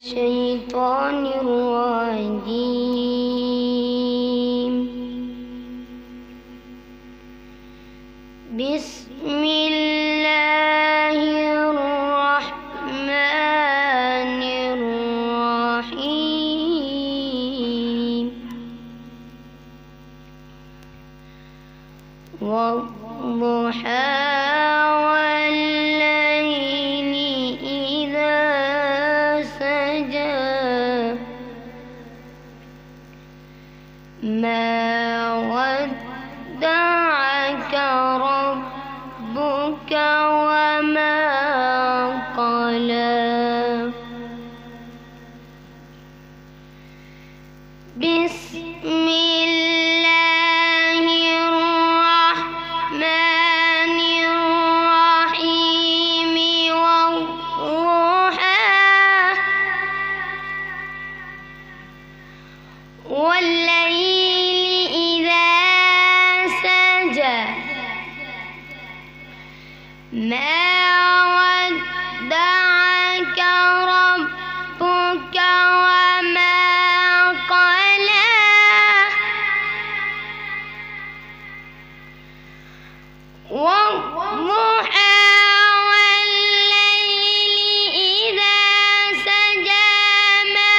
الشيطان الرجيم. بسم الله الرحمن الرحيم. والضحى والليل إذا سجى ما ودعك ربك وما قلى. بسم الله الرحمن الرحيم. والضحى والليل إذا سجى ما ودعك ربك وما قلى. والضحى والليل إذا سجى ما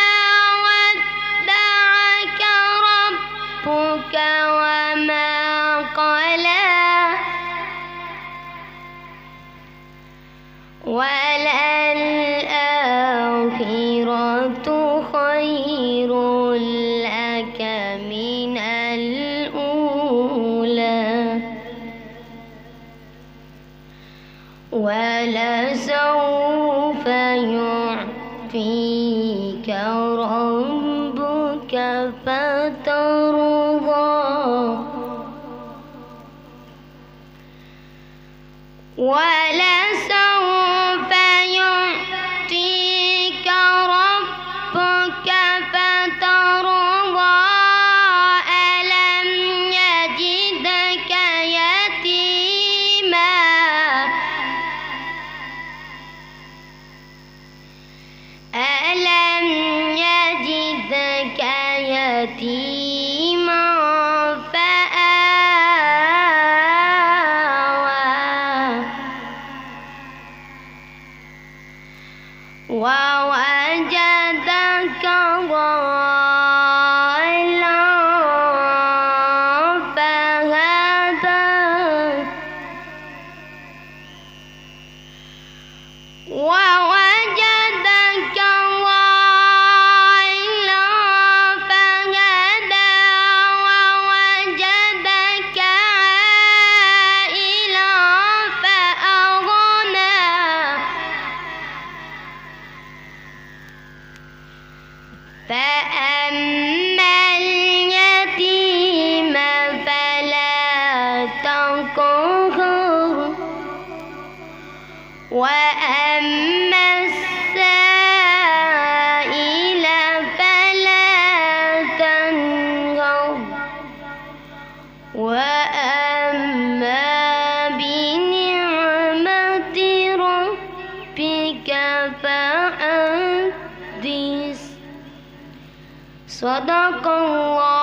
ودعك ربك وما قلى. وللآخرة خير لك من الأولى ولسوف يعطيك ربك فترضى. ولسوف يعطيك ربك فترضى. ألم يجدك يتيما ألم يجدك يتيما ووجدك ضالا فهدى. ووجدك ضالا فهدى. ووجدك عائلا فأغنى. فأما اليتيم فلا تقهر. وأما السائل فلا تنهر. وأما بنعمة ربك فحدث. صدق الله.